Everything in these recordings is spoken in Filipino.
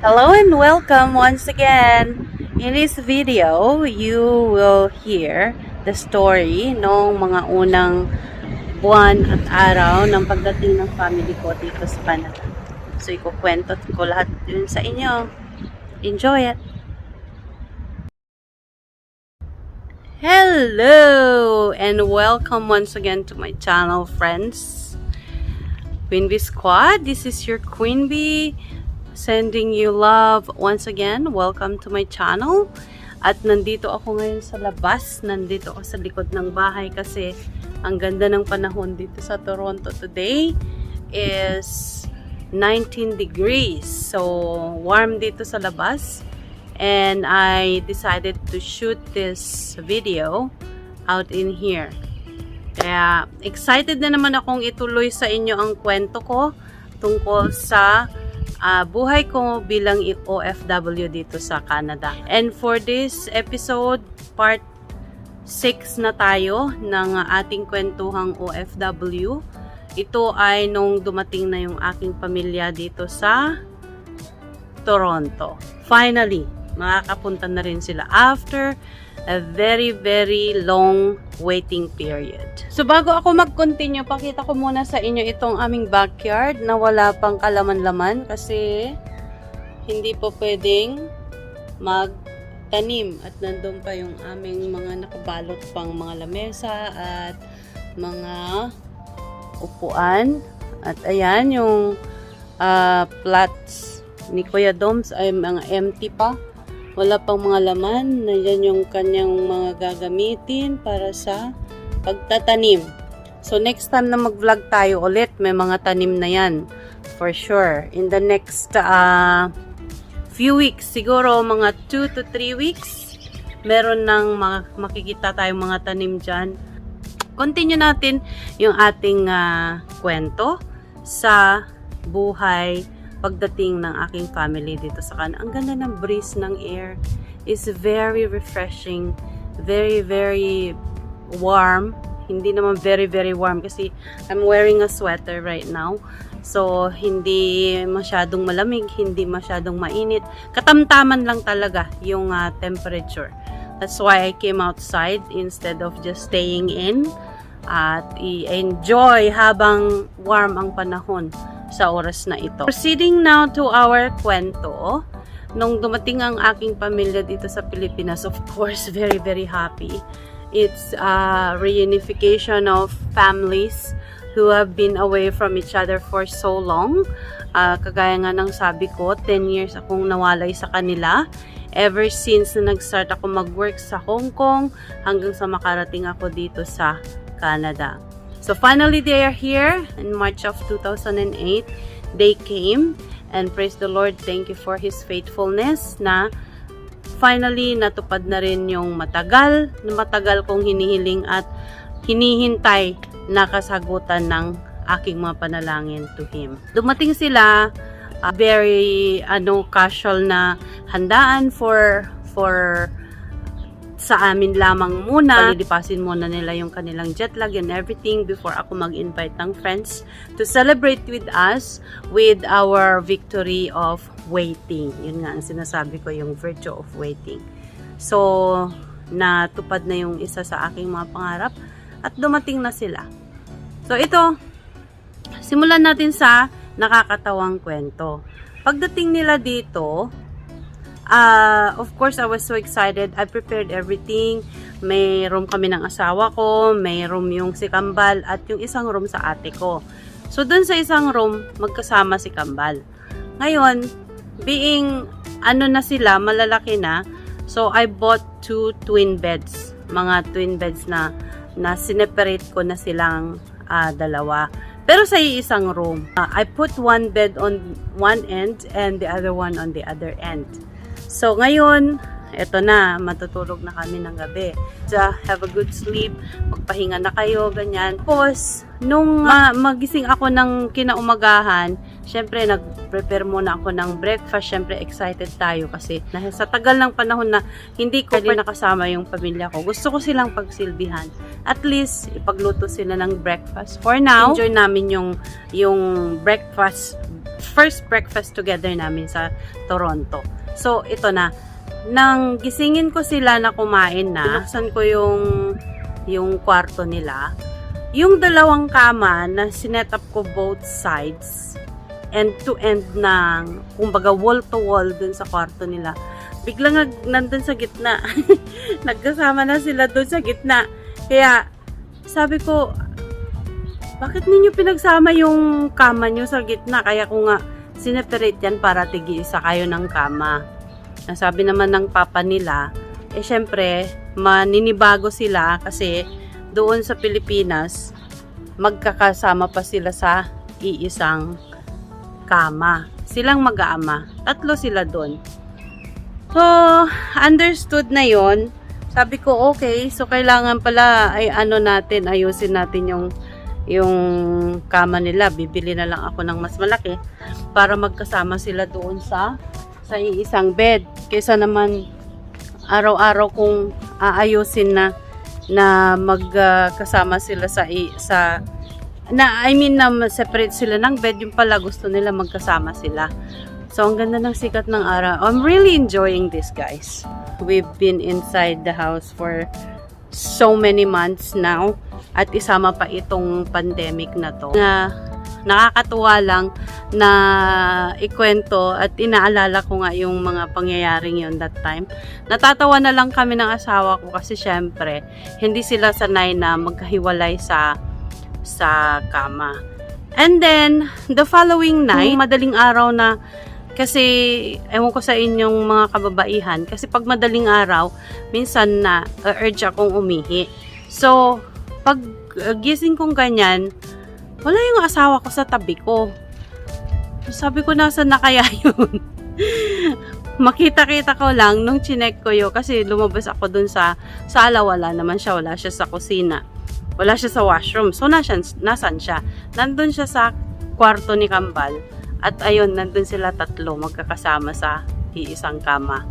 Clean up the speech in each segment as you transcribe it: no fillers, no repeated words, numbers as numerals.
Hello and welcome once again. In this video, you will hear the story ng mga unang buwan at araw ng pagdating ng family ko dito sa Canada. So, ikukwento ko lahat yun sa inyo. Enjoy it! Hello and welcome once again to my channel, friends. Queen Bee Squad, this is your Queen Bee. Sending you love once again. Welcome to my channel. At nandito ako ngayon sa labas. Nandito ako sa likod ng bahay kasi ang ganda ng panahon dito sa Toronto today is 19 degrees. So, warm dito sa labas. And I decided to shoot this video out in here. Kaya, excited na naman akong ituloy sa inyo ang kwento ko tungkol sa buhay ko bilang OFW dito sa Canada. And for this episode, part 6 na tayo ng ating kwentuhang OFW. Ito ay nung dumating na yung aking pamilya dito sa Toronto. Finally, makakapunta na rin sila after a very long waiting period. So bago ako mag-continue, pakita ko muna sa inyo itong aming backyard na wala pang kalaman-laman kasi hindi po pwedeng magtanim at nandun pa yung aming mga nakabalot pang mga lamesa at mga upuan. At ayan yung plots ni Kuya Doms ay mga empty pa. Wala pang mga laman. Nandiyan yung kanyang mga gagamitin para sa pagtatanim. So, next time na mag-vlog tayo ulit, may mga tanim na yan. For sure. In the next few weeks, siguro mga 2 to 3 weeks, meron nang makikita tayong mga tanim dyan. Continue natin yung ating kwento sa buhay pagdating ng aking family dito sa Canada. Ang ganda ng breeze ng air is very refreshing, very warm. Hindi naman very warm kasi I'm wearing a sweater right now. So, hindi masyadong malamig, hindi masyadong mainit. Katamtaman lang talaga yung temperature. That's why I came outside instead of just staying in at i-enjoy habang warm ang panahon sa oras na ito. Proceeding now to our kwento. Nung dumating ang aking pamilya dito sa Pilipinas, of course, very happy. It's a reunification of families who have been away from each other for so long. Kagaya nga ng sabi ko, 10 years akong nawalay sa kanila. Ever since na nag-start ako mag-work sa Hong Kong hanggang sa makarating ako dito sa Canada. So finally, they are here in March of 2008. They came and praise the Lord, thank you for His faithfulness na finally natupad na rin yung matagal kong hinihiling at hinihintay na kasagutan ng aking mga panalangin to Him. Dumating sila, very casual na handaan for sa amin lamang muna. Palilipasin muna nila yung kanilang jet lag and everything before ako mag-invite ng friends to celebrate with us with our victory of waiting. Yun nga ang sinasabi ko, yung virtue of waiting. So, natupad na yung isa sa aking mga pangarap at dumating na sila. So, ito, simulan natin sa nakakatawang kwento. Pagdating nila dito, of course, I was so excited. I prepared everything. May room kami ng asawa ko, may room yung si Kambal, at yung isang room sa ate ko. So, dun sa isang room, magkasama si Kambal. Ngayon, being, na sila, malalaki na, so I bought 2 twin beds. Mga twin beds na sineperate ko na silang dalawa. Pero sa isang room, I put one bed on one end and the other one on the other end. So, ngayon, eto na, matutulog na kami ng gabi. So, have a good sleep, magpahinga na kayo, ganyan. Tapos, nung magising ako ng kinaumagahan, syempre, nag-prepare muna ako ng breakfast. Syempre, excited tayo kasi sa tagal ng panahon na hindi ko pa nakasama yung pamilya ko. Gusto ko silang pagsilbihan. At least, ipagluto sila ng breakfast. For now, enjoy namin yung breakfast first breakfast together namin sa Toronto. So, ito na. Nang gisingin ko sila na kumain na, binuksan ko yung kwarto nila. Yung dalawang kama na sinet up ko both sides, end to end ng, kumbaga wall to wall dun sa kwarto nila. Biglang nandun sa gitna. Nagkasama na sila dun sa gitna. Kaya, sabi ko, bakit ninyo pinagsama yung kama nyo sa gitna? Kaya ko nga, sineperate yan para tig-isa kayo ng kama. Sabi naman ng papa nila, syempre, maninibago sila kasi doon sa Pilipinas, magkakasama pa sila sa iisang kama. Silang mag-aama. 3 sila doon. So, understood na yon. Sabi ko, okay, so kailangan pala ay ayusin natin yung kama nila. Bibili na lang ako ng mas malaki para magkasama sila doon sa iisang bed. Kaysa naman araw-araw kung aayusin na magkasama sila na separate sila ng bed, yung pala gusto nila magkasama sila. So, ang ganda ng sikat ng araw. I'm really enjoying this, guys. We've been inside the house for so many months now. At isama pa itong pandemic na to. Nakakatuwa lang na ikwento at inaalala ko nga yung mga pangyayaring yun that time. Natatawa na lang kami ng asawa ko kasi syempre, hindi sila sanay na magkahiwalay sa kama. And then, the following night, madaling araw na, kasi, ewan ko sa inyong mga kababaihan, kasi pag madaling araw, minsan na urge akong umihi. So, pag gising kong ganyan, wala yung asawa ko sa tabi ko. Sabi ko, nasan na kaya yun? Makita-kita ko lang nung chinek ko yun, kasi lumabas ako dun sa sala, wala naman siya, wala siya sa kusina. Wala siya sa washroom. So, nasan siya? Nandun siya sa kwarto ni Kambal. At ayun, nandun sila 3 magkakasama sa iisang kama.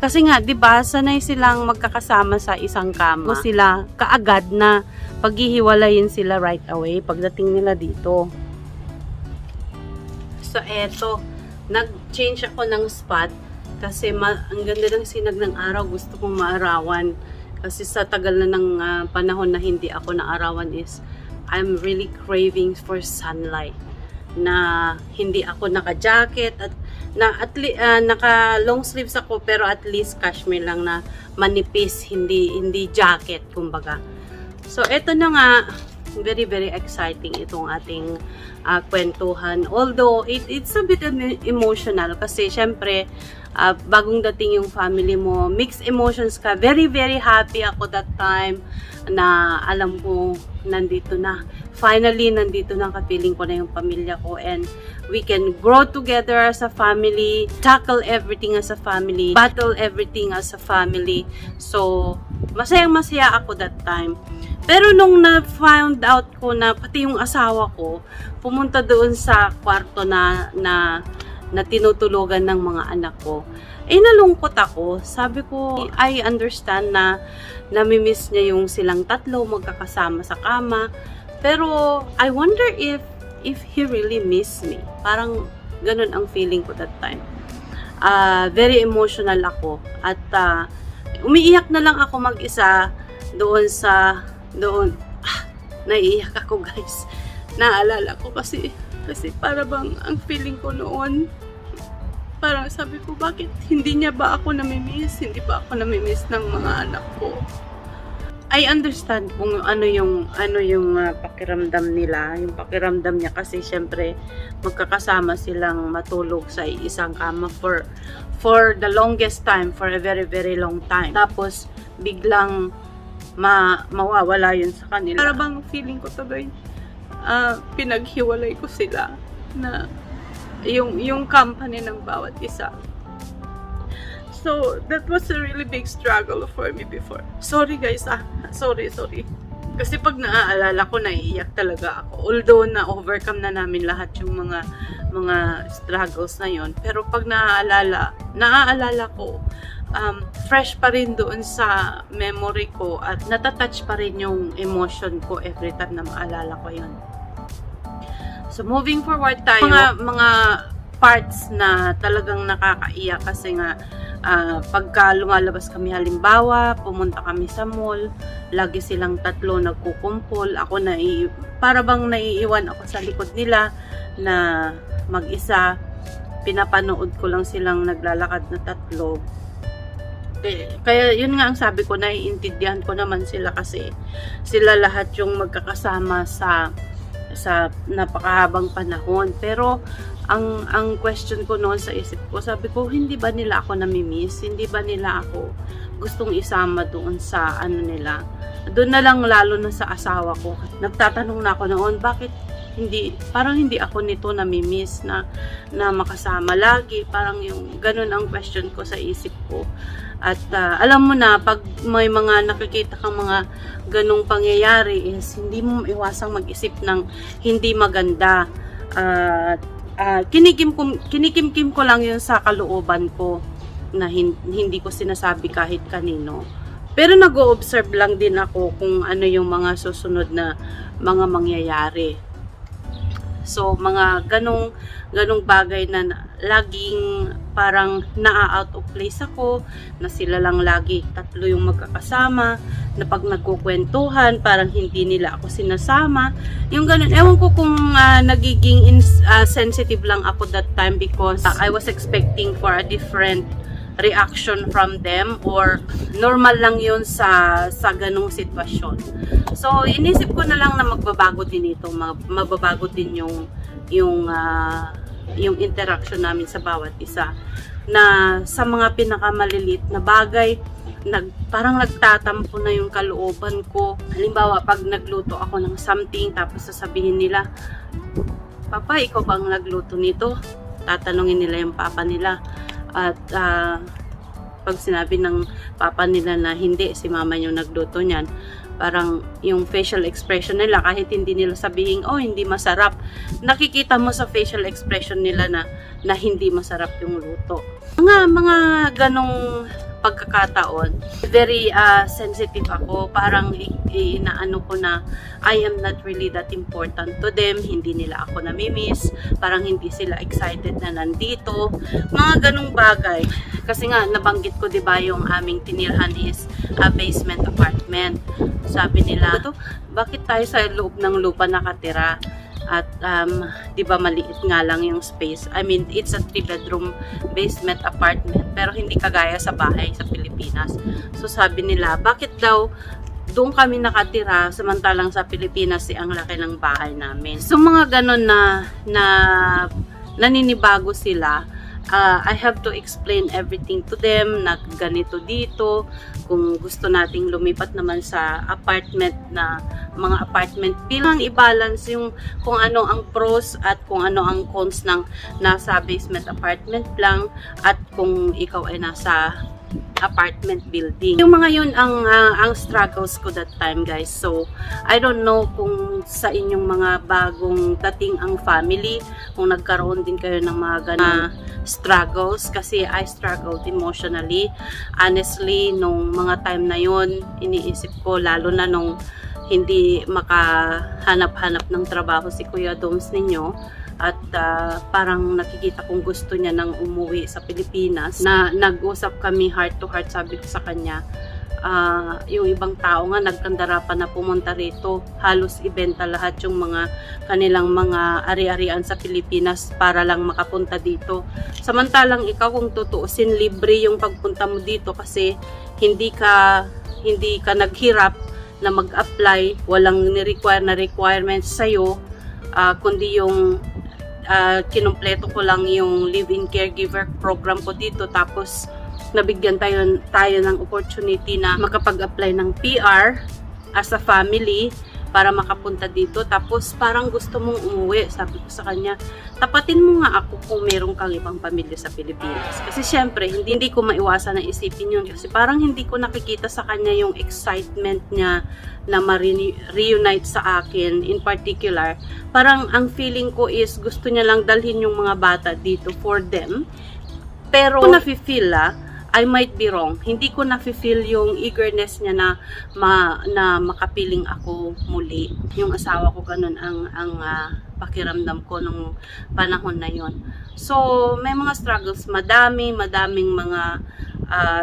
Kasi nga, 'di ba, sanay silang magkakasama sa isang kama. Sila kaagad na paghihiwalayin sila right away pagdating nila dito. So, eto, nag-change ako ng spot kasi ang ganda ng sinag ng araw. Gusto kong maarawan. Kasi sa tagal na ng panahon na hindi ako naarawan is I'm really craving for sunlight. Na hindi ako naka-jacket at naka long sleeves ako pero at least cashmere lang na manipis, hindi jacket kumbaga. So eto na nga, very very exciting itong ating kwentuhan. Although it's a bit emotional kasi syempre bagong dating yung family mo, mixed emotions ka. Very very happy ako that time na alam ko nandito na. Finally, nandito na, kapiling ko na yung pamilya ko and we can grow together as a family, tackle everything as a family, battle everything as a family. So, masayang-masaya ako that time. Pero nung na-found out ko na pati yung asawa ko, pumunta doon sa kwarto na tinutulugan ng mga anak ko, nalungkot ako. Sabi ko, I understand na namimiss niya yung silang 3 magkakasama sa kama. Pero, I wonder if he really missed me. Parang, ganun ang feeling ko that time. Very emotional ako. At, umiiyak na lang ako mag-isa doon. Naiiyak ako, guys. Naalala ko kasi para bang, ang feeling ko noon, parang sabi ko, bakit hindi niya ba ako namimiss? Hindi ba ako namimiss ng mga anak ko? I understand kung ano yung pakiramdam nila, yung pakiramdam niya kasi syempre magkakasama silang matulog sa isang kama for the longest time, for a very very long time. Tapos biglang mawawala yun sa kanila. Para bang feeling ko tuloy pinaghiwalay ko sila na yung company ng bawat isa. So, that was a really big struggle for me before. Sorry guys, sorry. Kasi pag naaalala ko, naiiyak talaga ako. Although na-overcome na namin lahat yung mga struggles na yon. Pero pag naaalala ko, fresh pa rin doon sa memory ko at natatouch pa rin yung emotion ko every time na maalala ko yon. So, moving forward tayo, mga parts na talagang nakakaiyak kasi nga pagka lumalabas kami, halimbawa pumunta kami sa mall, lagi silang tatlo nagkukumpol, ako para bang naiiwan ako sa likod nila na mag-isa, pinapanood ko lang silang naglalakad na tatlo. Kaya yun nga ang sabi ko, naiintindihan ko naman sila kasi sila lahat yung magkakasama sa napakahabang panahon. Pero ang question ko noon sa isip ko, sabi ko, hindi ba nila ako namimiss? Hindi ba nila ako gustong isama doon sa ano nila? Doon na lang, lalo na sa asawa ko. Nagtatanong na ako noon, bakit parang hindi ako nito namimiss na makasama lagi. Parang yung ganun ang question ko sa isip ko. At alam mo na, pag may mga nakikita kang mga ganung pangyayari is hindi mo iwasang mag-isip ng hindi maganda. Kinikimkim ko lang yun sa kalooban ko na hindi ko sinasabi kahit kanino. Pero nag-o-observe lang din ako kung ano yung mga susunod na mga mangyayari. So, mga ganong bagay na laging parang naa-out of place ako, na sila lang lagi tatlo yung magkakasama, na pag nagkukwentuhan, parang hindi nila ako sinasama. Yung ganon, ewan ko kung nagiging sensitive lang ako that time because I was expecting for a different reaction from them, or normal lang yun sa ganong sitwasyon. So, inisip ko na lang na magbabago din ito, mababago din yung interaction namin sa bawat isa. Na sa mga pinakamaliliit na bagay, parang nagtatampo na yung kalooban ko. Halimbawa, pag nagluto ako ng something, tapos sasabihin nila, Papa, ikaw bang nagluto nito? Tatanungin nila yung papa nila. At pag sinabi ng papa nila na hindi, si mama yung nagluto niyan, parang yung facial expression nila, kahit hindi nila sabihin, oh, hindi masarap, nakikita mo sa facial expression nila na hindi masarap yung luto. Mga ganong pagkakataon, very sensitive ako. Parang inaano ko na I am not really that important to them. Hindi nila ako namimiss. Parang hindi sila excited na nandito. Mga ganong bagay. Kasi nga, nabanggit ko, diba, yung aming tinirhan is a basement apartment. Sabi nila, bakit tayo sa loob ng lupa nakatira? At di ba maliit nga lang yung space. I mean, it's a 3-bedroom basement apartment, pero hindi kagaya sa bahay sa Pilipinas. So sabi nila, bakit daw doon kami nakatira samantalang sa Pilipinas ang laki ng bahay namin. So mga ganun na naninibago sila. I have to explain everything to them na ganito dito. Kung gusto nating lumipat naman sa apartment na mga apartment, bilang i-balance yung kung ano ang pros at kung ano ang cons ng nasa basement apartment lang at kung ikaw ay nasa apartment building. Yung mga yun ang struggles ko that time, guys. So, I don't know kung sa inyong mga bagong dating ang family, kung nagkaroon din kayo ng mga ganang struggles, kasi I struggled emotionally. Honestly, nung mga time na yun, iniisip ko, lalo na nung hindi makahanap-hanap ng trabaho si Kuya Doms ninyo, at parang nakikita kong gusto niya nang umuwi sa Pilipinas, na nag-usap kami heart to heart. Sabi ko sa kanya, yung ibang tao nga nagkandara pa na pumunta rito, halos ibenta lahat yung mga kanilang mga ari-arian sa Pilipinas para lang makapunta dito. Samantalang ikaw, kung tutuusin, libre yung pagpunta mo dito kasi hindi ka naghirap na mag-apply, walang ni-require na requirements sa'yo, kundi yung kinumpleto ko lang yung live-in caregiver program ko dito, tapos nabigyan tayo ng opportunity na makapag-apply ng PR as a family para makapunta dito. Tapos parang gusto mong umuwi. Sabi ko sa kanya, tapatin mo nga ako kung meron kang ibang pamilya sa Pilipinas. Kasi syempre, hindi ko maiwasan na isipin yun. Kasi parang hindi ko nakikita sa kanya yung excitement niya na ma-reunite sa akin in particular. Parang ang feeling ko is gusto niya lang dalhin yung mga bata dito for them. Pero nafe-feel I might be wrong. Hindi ko na-feel yung eagerness niya na makapiling ako muli. Yung asawa ko ganun ang pakiramdam ko nung panahon na yon. So, may mga struggles, madaming mga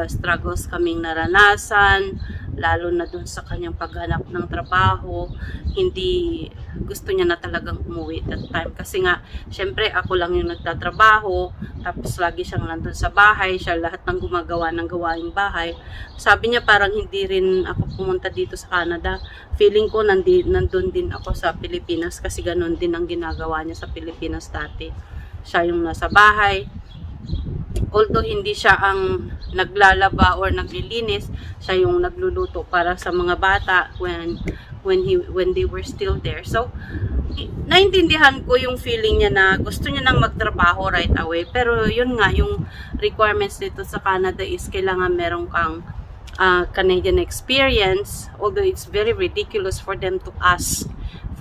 struggles kaming naranasan, lalo na dun sa kanyang paghanap ng trabaho. Hindi gusto niya na talagang umuwi that time kasi nga syempre ako lang yung nagtatrabaho, tapos lagi siyang nandun sa bahay, siya lahat ng gumagawa ng gawaing bahay. Sabi niya parang hindi rin ako pumunta dito sa Canada, feeling ko nandun din ako sa Pilipinas kasi ganun din ang ginagawa niya sa Pilipinas dati. Siya yung nasa bahay, although hindi siya ang naglalaba or naglilinis, siya yung nagluluto para sa mga bata when they were still there. So, naintindihan ko yung feeling niya na gusto niya nang magtrabaho right away. Pero yun nga, yung requirements dito sa Canada is kailangan meron kang Canadian experience. Although it's very ridiculous for them to ask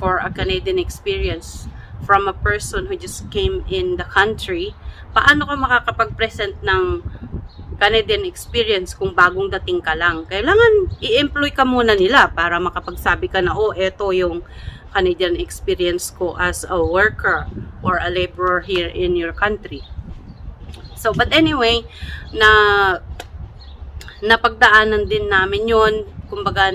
for a Canadian experience from a person who just came in the country. Paano ka makakapag-present ng Canadian experience kung bagong dating ka lang? Kailangan i-employ ka muna nila para makapagsabi ka na, oh, eto yung Canadian experience ko as a worker or a laborer here in your country. So, but anyway, napagdaanan din namin yun. Kumbaga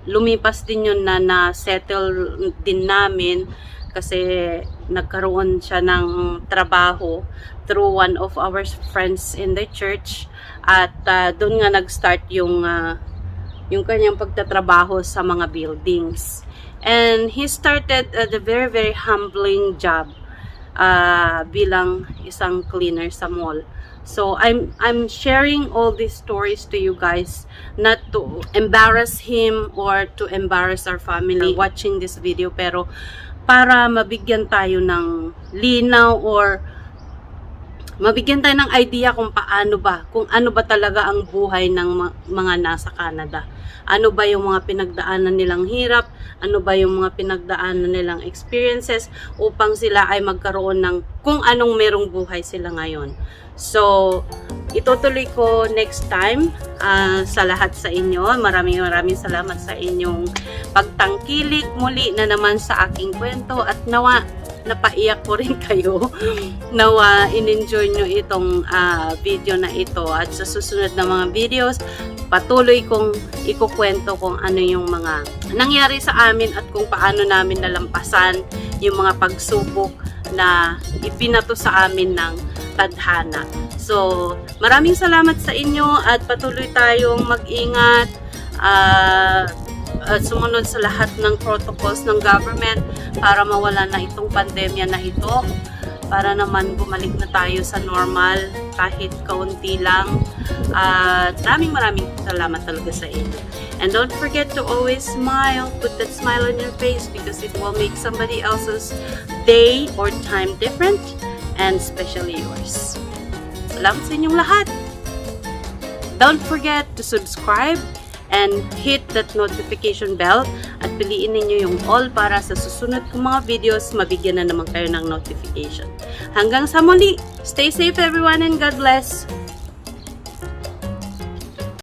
lumipas din yun na-settle din namin kasi nagkaroon siya ng trabaho through one of our friends in the church at doon nga nag-start yung kanyang pagtatrabaho sa mga buildings. And he started at a very, very humbling job bilang isang cleaner sa mall. So I'm sharing all these stories to you guys not to embarrass him or to embarrass our family watching this video, pero para mabigyan tayo ng linaw or mabigyan tayo ng idea kung ano ba talaga ang buhay ng mga nasa Canada. Ano ba yung mga pinagdaanan nilang hirap, ano ba yung mga pinagdaanan nilang experiences upang sila ay magkaroon ng kung anong merong buhay sila ngayon. So, itutuloy ko next time sa lahat sa inyo. Maraming salamat sa inyong pagtangkilik muli na naman sa aking kwento at nawa napaiyak ko rin kayo. Nawa in-enjoy nyo itong video na ito at sa susunod na mga videos patuloy kong ikukwento kung ano yung mga nangyari sa amin at kung paano namin nalampasan yung mga pagsubok na ibinato sa amin ng tadhana. So, maraming salamat sa inyo at patuloy tayong mag-ingat at sumunod sa lahat ng protocols ng government para mawala na itong pandemya na ito, para naman bumalik na tayo sa normal kahit kaunti lang. Maraming salamat talaga sa inyo. And don't forget to always smile. Put that smile on your face because it will make somebody else's day or time different, and especially yours. Salamat sa inyong lahat. Don't forget to subscribe and hit that notification bell at piliin ninyo yung all para sa susunod kong mga videos mabigyan na naman kayo ng notification. Hanggang sa muli, stay safe everyone and God bless!